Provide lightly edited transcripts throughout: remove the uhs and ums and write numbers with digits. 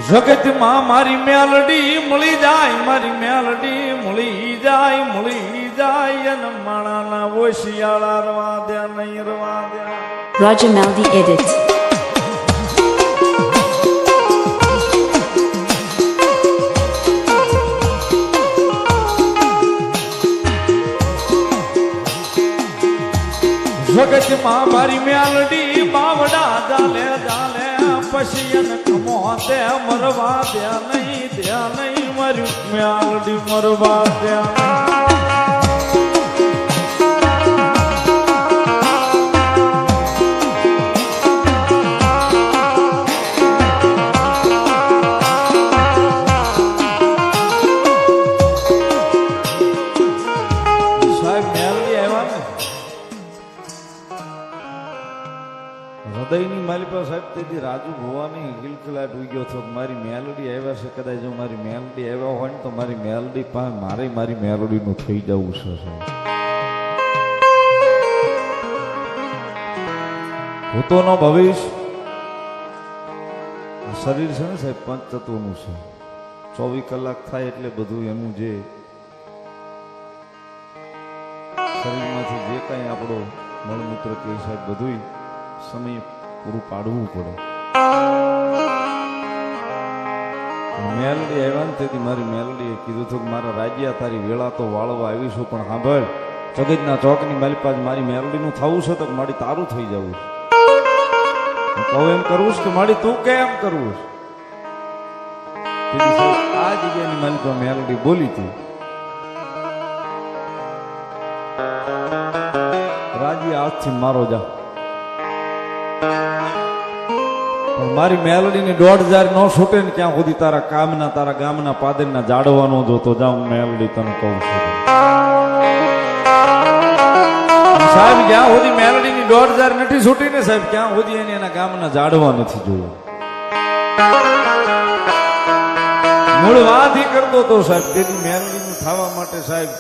જગતમાં મારી મેલડી મળી જાય, મારી મેલડી મળી જાય અને માણાના ઓશિયાળા રવા દે નહીં રવા દે. Roger Melody Edit. જગતમાં મારી મેલડી બાવડા જાલે જાલે પછી એને કમો દે મરવા દે નહીં મારી મેલડી મરવા દે. હૃદયની માલિકા સાહેબ તેથી રાજુ ભવાની ગિલકલાટ ઉગ્યો હતો. મારી મેલડી આવ્યા છે, કદાચ જો મારી મેલડી આવ્યા હોય ને તો મારી મેલડી પાસે મારી મેલડીનું થઈ જવું છે. ભૂતોનો ભવિષ્ય શરીર છે ને સાહેબ પંચ તત્વનું છે. 24 કલાક થાય એટલે બધું એનું જે શરીરમાંથી જે કાંઈ આપણો મળમૂત્ર કે સાહેબ બધું સમય પૂરું પાડવું પડે. મેલડી આવ્યા ને તેથી મારી મેલડીએ કીધું હતું કે મારા રાજ્યા તારી વેળા તો વાળવા આવીશું, પણ સાંભળ જગતના ચોકની માલિકા મારી મેલડીનું થવું છે તો મારી તારું થઈ જવું છે. હું કહું એમ કરવું કે મારી તું કેમ કરવું છે? આ જગ્યાની માલિકા મેલડી બોલી હતી, રાજ્ય આજથી મારો જા. મારી મેલડીની 1000 નો છૂટે ને ક્યાં સુધી તારા કામના તારા ગામના પાદરના જાડવાનો જોતો જાઉં મેલડી તને કહું છું. સાહેબ જ્યાં સુધી મેલડીની 1000 નથી છૂટી ને સાહેબ ક્યાં સુધી એને એના ગામના જાડવા નથી જોયા. મૂળ વાત એ કરતો તો સાહેબ તેની મેલડીનું થવા માટે સાહેબ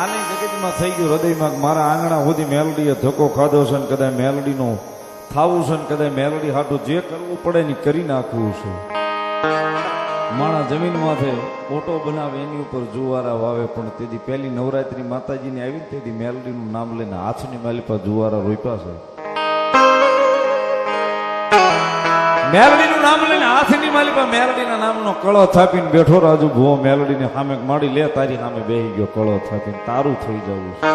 આની જગતમાં થઈ ગયું હૃદયમાં મારા આંગણા સુધી મેલડીએ ધક્કો ખાધો છે ને કદાચ મેલડીનો થાવું છે ને કદાચ મેલડી હાટું જે કરવું પડે ને કરી નાખવું છે. માણા જમીનમાંથી ઓટો બનાવે એની ઉપર જુવારા વાવે, પણ તેથી પહેલી નવરાત્રી માતાજીની આવી ને તેથી મેલડીનું નામ લઈને હાથની માલિપા જુવારા રોપ્યા છે. મેલડીનું નામ લઈને હાથની માલિપા મેલડીના નામનો કળો થાપીને બેઠો રાજુ ભુવો મેલડીને સામે માડી લે તારી સામે બેહી ગયો કળો થાપીને તારું થઈ જવું છે.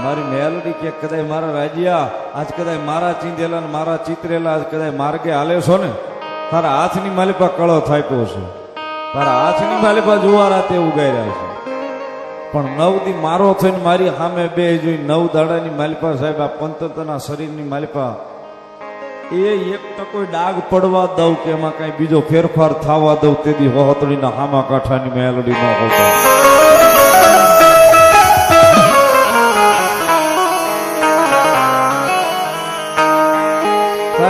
મારી મેલડી કે કદાચ મારા રાજ્યા આજ કદાચ મારા ચીંધેલા ને મારા ચિતરેલા આજ કદાચ માર્ગે હાલે છો ને તારા હાથની માલિપા કળો થાપ્યો છે, તારા હાથની માલિપા જુવારા તે ઉગાર્યા છે. પણ 9 દી મારો થઈને મારી સામે બે જોઈ 9 દાડાની માલિપા સાહેબ આ પંચતત્વના શરીરની માલિપા એ એક ટકો ડાઘ પડવા દઉં કે એમાં કઈ બીજો ફેરફાર થવા દઉં તેથી હોતડીના હામા કાંઠાની મેલડી ન હોતા.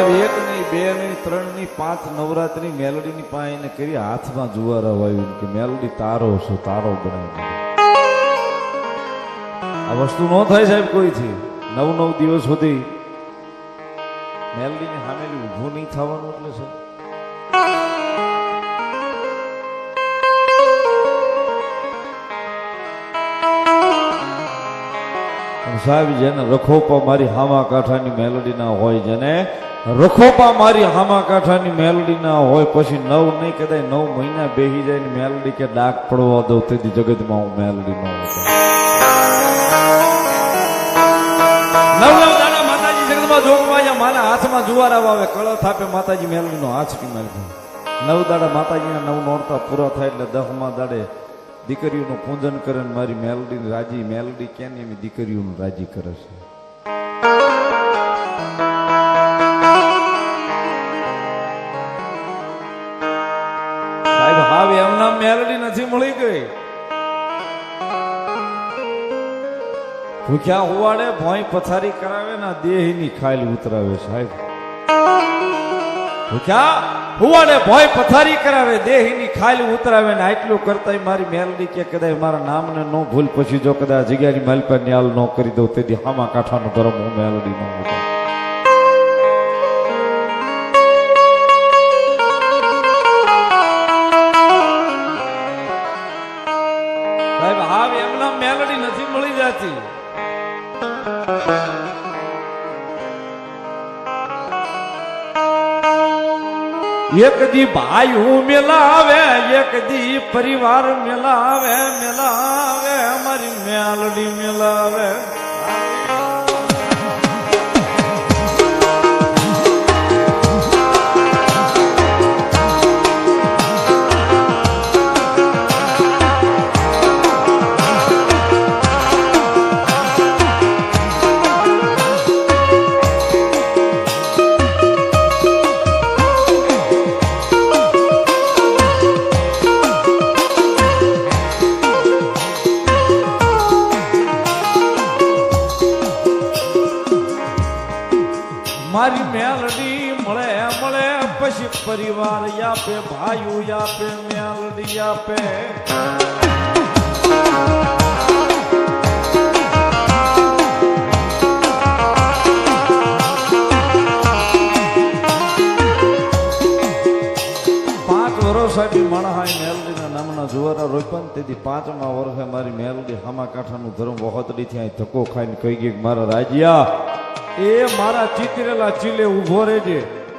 એક નહીં, બે નહીં, 3 નહીં, 5 નવરાત્રી મેલડીની પાસે કરી હાથમાં જુવારા વાવ્યું કે મેલડી તારો છે, તારો બનાવી. આ વસ્તુ ન થાય સાહેબ કોઈથી. 9 દિવસ સુધી મેલડીને સામેલી ઊભું નહીં થવાનું એટલે છે સાહેબ જેને રખોપા મારી હામા કાંઠાની મેલડી ના હોય, જેને રખોપા મારી હામા કાંઠાની મેલડી ના હોય પછી 9 નહીં કદાચ 9 મહિના બેહી જાય ને મેલડી કે ડાક પડવા દઉં તેથી જગતમાં હું મેલડી ન હતો. 9 દાડા માતાજી જગતમાં જોગવા મારા હાથમાં જુવારા વાવે કળો થાપે માતાજી મેલડી નો હાથ કી મેલડી. 9 દાડા માતાજીના 9 નોરતા પૂરા થાય એટલે 10મા દાડે દીકરીઓનું પૂજન કરે ને મારી મેલડી રાજી મેલડી કેની એમ દીકરીઓનું રાજી કરે છે. સાહેબ હાવ એમના મેલડી નથી મળી ગઈ. ભૂખ્યા હોવાડે ભોંય પથારી કરાવે ને દેહની ખાઈલ ઉતરાવે સાહેબ. ભૂખ્યા હુવાડે ભોય પથારી કરાવે દેહીની ખાલી ઉતરાવે ને આટલું કરતા મારી મેલડી કે કદાચ મારા નામને નો ભૂલ પછી જો કદાચ જગ્યાની માલિકા ન્યાલ ન કરી દઉં તેથી હામા કાંઠાનો ધર્મ હું મેલડી ન હોતો. નથી. એક દી ભાઈ હું મેલાવે, એક દી પરિવાર મેલાવે, મેલાવે અમારી મેલડી મેલાવે. મારી મેલડી મળે મળે પછી પરિવાર આપે, ભાઈઓ આપે, મેલડી આપે. સાહેબ માણહાઈ મેલડીના નામના જુવારા રોપ્યા તેથી 5મા વર્ષે મારી મેલડી હામા કાંઠાનું ધર્મ વહોતડીથી અહીં ધક્કો ખાઈને કહી ગઈ મારા રાજ્યા એ મારા ચિતરેલા ચીલે ઉભો રહેજે.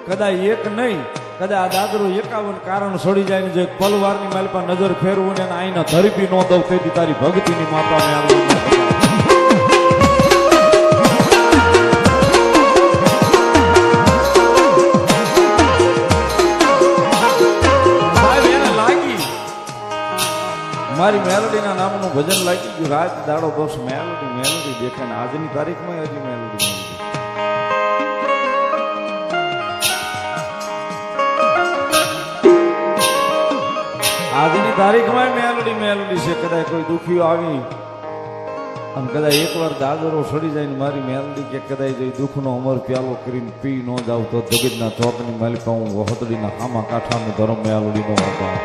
કદાચ એક નહીં, કદાચ આ દાદરો 51 કારણ છોડી જાય ને જો પલવારની માલપા નજર ફેરવું ને આઈના ધરપી નો દઉં તેથી તારી ભક્તિની માતા મેલડી. મારી મેલડીના નામનું ભજન લાગી ગયું. રાત દાડો બસ મેલડી મેલડી દેખાય ને આજની તારીખમાં હજી મેલડી મેલડી. આજની તારીખમાં મેલડી મેલડી છે. કદાચ કોઈ દુખીઓ આવી અને કદાચ એકવાર દાદરો સડી જાય ને મારી મેલડી કે કદાચ જો દુઃખનો અમર પ્યાલો કરીને પી ન જાવ તો જગતના ચોકની માલિકા હું વહતડીના હામા કાંઠાનું ધર્મ મેલડીનો હતા.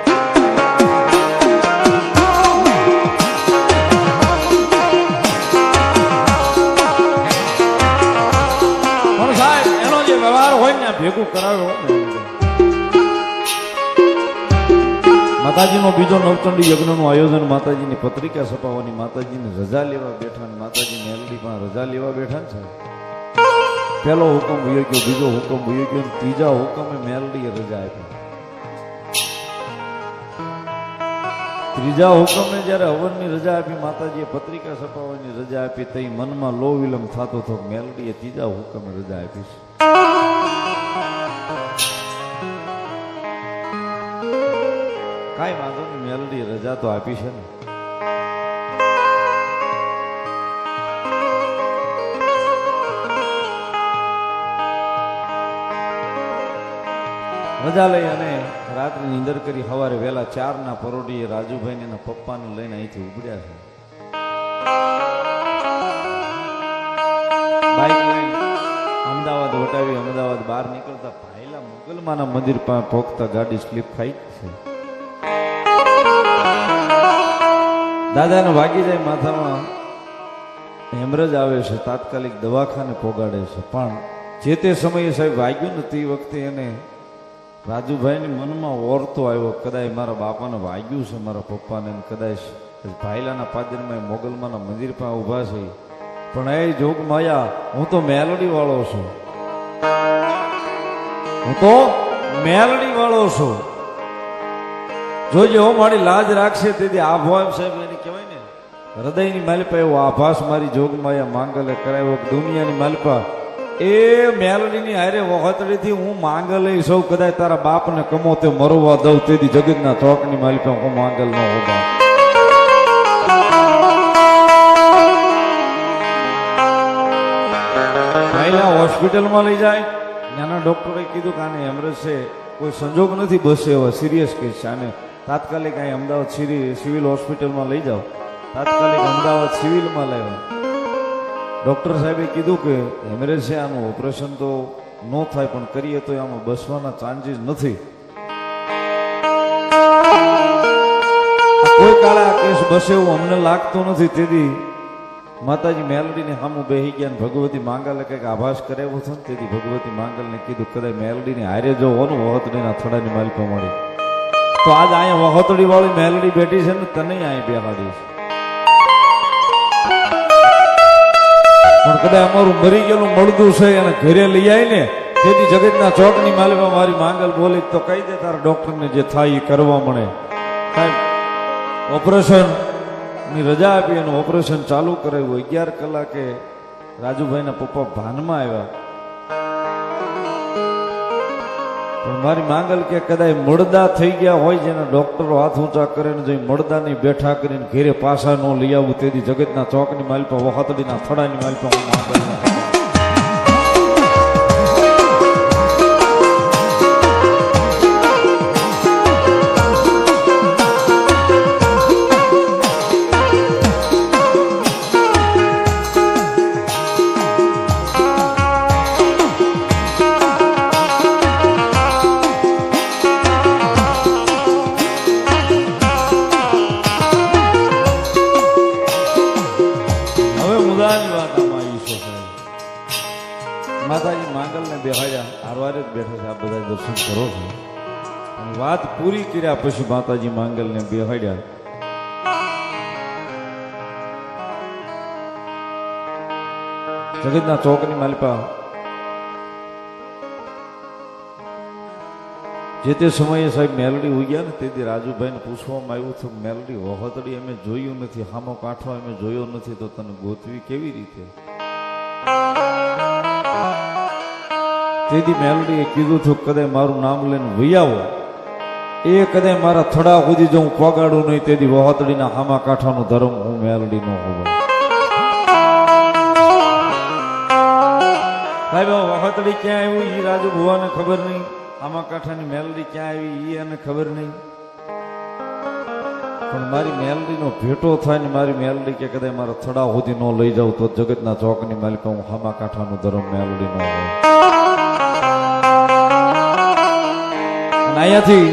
વ્યવહાર હોય ને ભેગું કરાવ્યો. માતાજીનો બીજો નવચંડી યજ્ઞનું આયોજન, માતાજીની પત્રિકા છપાવવાની, માતાજીને રજા લેવા બેઠા ને માતાજી મેલડી પણ રજા લેવા બેઠા છે. પહેલો હુકમ ભૂયો ગયો, બીજો હુકમ ભૂયો ગયો, ત્રીજા હુકમે મેલડીએ રજા આપી. ત્રીજા હુકમે જયારે હવનની રજા આપી, માતાજીએ પત્રિકા છપાવવાની રજા આપી, તઈ મનમાં લો વિલંબ થતો હતો. મેલડીએ ત્રીજા હુકમે રજા આપી છે. કાંઈ વાંધો નહીં, મેલડી રજા તો આપી છે ને. રજા લઈ અને રાત્રિ નીંદર કરી સવારે વહેલા 4ના પરોઢીએ રાજુભાઈ એના પપ્પાને લઈને અહીંથી ઉપડ્યા છે. બાઇક લઈને અમદાવાદ વટાવી અમદાવાદ બહાર નીકળતા ભાઈલા મુગલમાના મંદિર પાસે પહોંચતા ગાડી સ્લીપ ખાઈ છે. દાદાને વાગી જાય માથામાં હેમરેજ આવે છે, તાત્કાલિક દવાખાને પોગાડે છે. પણ જે તે સમયે સાહેબ વાગ્યું ને તે વખતે એને રાજુભાઈની મનમાં ઓરતો આવ્યો કદાચ મારા બાપાને વાગ્યું છે, મારા પપ્પાને. કદાચ ભાઈલાના પાદરમાં મોગલમાના મંદિર પાસે ઊભા છે. પણ એ જોગ માયા, હું તો મેલડી વાળો છું, હું તો મેલડી વાળો છું. જોજે હો મારી લાજ રાખશે તેથી આભાસ સાહેબ એને કહેવાય ને હૃદયની માલિપા એવો આભાસ મારી જોગમાયા માંગલે કરાવ્યો. દુનિયાની માલિપા એ મેલડીની હારે વખતડીથી હું માંગલ સૌ કદાચ તારા બાપને કમો તે મરવા દઉં તેથી જગતના ચોકની માલિપા હું માંગલ ન હોવા. પહેલા હોસ્પિટલમાં લઈ જાય, નાના ડોક્ટરે કીધું કે આને હેમરેજ છે, કોઈ સંજોગ નથી, બસ એવા સિરિયસ કેસ છે, આને તાત્કાલિક અહીં અમદાવાદ સિવિલ હોસ્પિટલમાં લઈ જાઓ. તાત્કાલિક અમદાવાદ સિવિલમાં લાવ્યા. ડોક્ટર સાહેબે કીધું કે હેમરેજ છે, આનું ઓપરેશન તો ન થાય પણ કરીએ તો આમાં બસવાના ચાન્સીસ નથી. કોઈ કાળે આ કેસ બસે એવું અમને લાગતું નથી. તેથી માતાજી મેલડીને સામું બેહી ગયા. ભગવતી માંગલે કંઈક આભાસ કરાવ્યો હતો ને તેથી ભગવતી માંગલને કીધું કદાચ મેલડીને હારે જો હોનું વહોતડીના થડાની માલિકા મળી તો આજ અહીંયા વહોતડી વાળી મેલડી બેઠી છે ને તને અહીં બેહાડી છે. પણ કદાચ અમારું મરી ગયેલું મળદું છે અને ઘરે લઈ આવીને તેથી જગતના ચોકની માલિકા મારી માંગલ બોલી તો કહી દે તારા ડોક્ટરને જે થાય એ કરવા મળે. સાહેબ ઓપરેશન ની રજા આપી અને ઓપરેશન ચાલુ કરાવ્યું. 11 કલાકે રાજુભાઈના પપ્પા ભાનમાં આવ્યા. પણ મારી માંગલ કે કદાચ મળદા થઈ ગયા હોય જેના ડોક્ટરો હાથ ઊંચા કરે ને જો મળદાની બેઠા કરીને ઘેરે પાછા ન લઈ આવું તેથી જગતના ચોકની માલિકા વહાતડીના થડાની માલિકા હું માંગલ માતાજી માંગલને બેહાડ્યા આરવારે જ બેઠા છે. આ બધા દર્શન કરો છો અને વાત પૂરી કર્યા પછી માતાજી માંગલને બેહાડ્યા. જગતના ચોકની માલિકા જે તે સમયે સાહેબ મેલડી ઉગ્યા ને તેથી રાજુભાઈને પૂછવામાં આવ્યું હતું મેલડી વહોતડી અમે જોયું નથી, હામો કાંઠો અમે જોયો નથી તો તને ગોતવી કેવી રીતે? તેથી મેલડીએ કીધું હતું કદાચ મારું નામ લઈને વહી આવો એ કદાચ મારા થડા સુધી જો હું પગાડું નહીં તેથી વહોતડીના હામા કાંઠાનો ધર્મ હું મેલડી નો હોવા. સાહેબ વહોતડી ક્યાં આવ્યું એ રાજુ ભુવાને ખબર નહીં, હામા કાંઠાની મેલડી ક્યાં આવી એ એને ખબર નહીં. પણ મારી મેલડીનો ભેટો થાય ને મારી મેલડી કે કદાચ મારા થડા સુધી ન લઈ જાઉં તો જગતના ચોકની માલિકા હું હામા કાંઠાનું ધર્મ મેલડી નો હોય. અહીંયાથી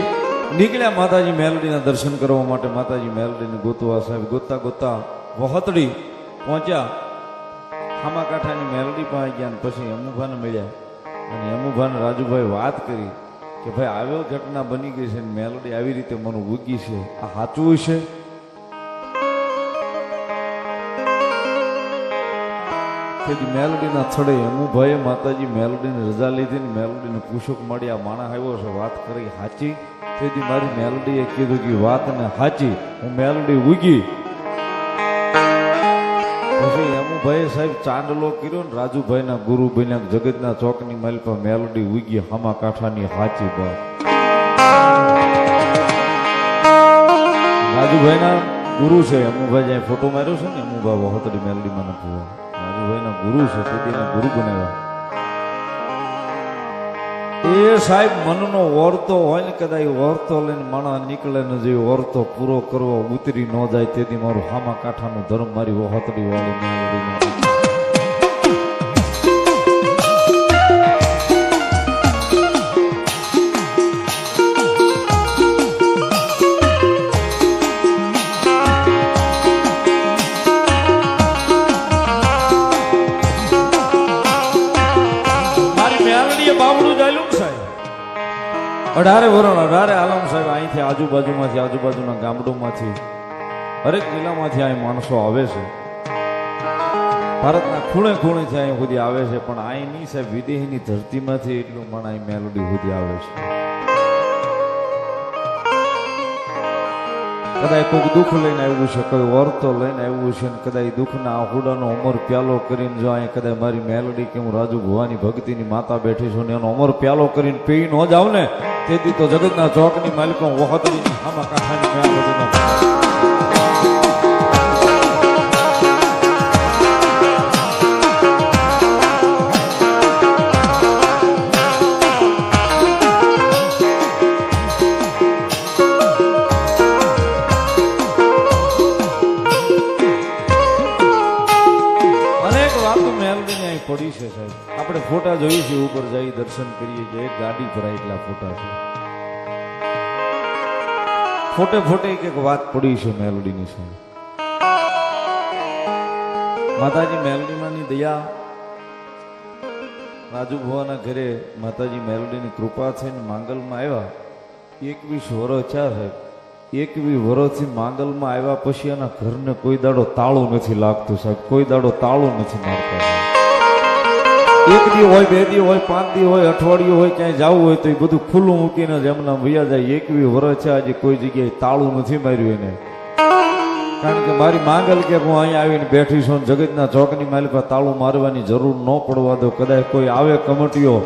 નીકળ્યા માતાજી મેલડીના દર્શન કરવા માટે. માતાજી મેલડીને ગોતવા સાહેબ ગોતતા ગોતતા વહોતડી પહોંચ્યા. હામા કાંઠાની મેલડી પાસે ગયા અને પછી અમુભાને મળ્યા અને અમુભાને રાજુભાઈ વાત કરી કે ભાઈ આવ્યો ઘટના બની ગઈ છે ને મેલડી આવી રીતે મને ઉગી છે, આ સાચું છે? તેથી મેલડીના થડે અમુભાઈએ માતાજી મેલડીની રજા લીધી ને મેલડીને પૂછક મળી આ માણસ આવ્યો છે વાત કરી સાચી? તેથી મારી મેલડીએ કીધું કે વાત ને સાચી, હું મેલડી ઉગી. પછી અમુભાઈએ સાહેબ ચાંદલો કર્યો ને રાજુભાઈના ગુરુ બન્યા જગતના ચોકની માલિકા મેલડી ઉગી હામા કાંઠાની સાચી વાત. રાજુભાઈના ગુરુ છે અમુભાઈ જ્યાં ફોટો માર્યો છે ને અમુભા વહોતડી મેલડી મને પૂવા રાજુભાઈના ગુરુ છે તેથી ગુરુ બનાવ્યા. એ સાહેબ મનનો વર્તો હોય ને કદાચ વર્તો લઈને માણસ નીકળે ને જે વર્તો પૂરો કરવો ઉતરી ન જાય તેથી મારું હામા કાંઠાનું ધર્મ મારી વહોતડી વાળી મેલડી. બાબડું ચાલ્યું સાહેબ 18 વર્ષ 18 આલમ સાહેબ અહીંથી આજુબાજુમાંથી આજુબાજુના ગામડોમાંથી હરેક જિલ્લામાંથી અહીં માણસો આવે છે. ભારતના ખૂણે ખૂણેથી અહીં સુધી આવે છે પણ અહીંની સાહેબ વિદેહીની ધરતીમાંથી એટલું મણ અહીં મેલડી સુધી આવે છે. કદાચ કોઈક દુઃખ લઈને આવ્યું છે, કોઈ વર્તો લઈને આવ્યું છે ને કદાચ દુઃખના આહુડાનો અમર પ્યાલો કરીને જો અહીં કદાચ મારી મેલડી કે હું રાજુ ભુવાની ભક્તિની માતા બેઠી છું ને એનો અમર પ્યાલો કરીને પી ન જાવ ને તેથી તો જગતના ચોકની માલિકો વહોતડીની હામા કાંઠાની મેલડીનો પડી છે સાહેબ. આપણે ફોટા જોઈએ છીએ ઉપર જઈ દર્શન કરીએ છીએ એક ગાડી ભરાય એટલા ફોટા છે. ફોટે ફોટે એક વાત પડી છે મેલડીની સાહેબ. માતાજી મેલડીમાંની દયા રાજુ ભુવાના ઘરે માતાજી મેલડીની કૃપા થઈને માંગલમાં આવ્યા 21 વર્ષ થયા સાહેબ. એકવી વર્ષથી માંગલમાં આવ્યા પછી એના ઘરને કોઈ દાડો તાળું નથી લાગતું સાહેબ, કોઈ દાડો તાળું નથી મારતા સાહેબ. એક દી હોય, બે દી હોય, 5 દી હોય, અઠવાડિયું હોય, ક્યાંય જવું હોય તો એ બધું ખુલ્લું મૂકીને જ એમના વૈયા જાય. એકવી વર્ષ છે આજે કોઈ જગ્યાએ તાળું નથી માર્યું એને. કારણ કે મારી માંગલ કે હું અહીંયા આવીને બેઠી છું, જગતના ચોકની માલિક તાળું મારવાની જરૂર ન પડવા દો. કદાચ કોઈ આવે કમટીઓ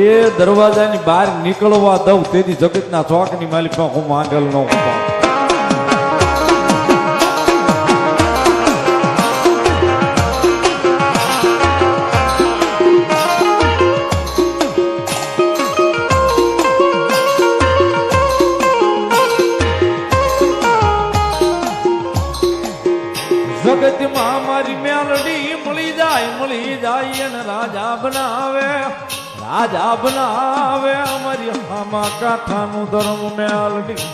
એ દરવાજાની બહાર નીકળવા દઉં તેથી જગતના ચોકની માલિકમાં હું માંગલ ન હું. જગતમાં મારી મેલડી મળી જાય અને રાજા બનાવે અમારી આમાં કાંઠાનું ધર્મ મેલડી.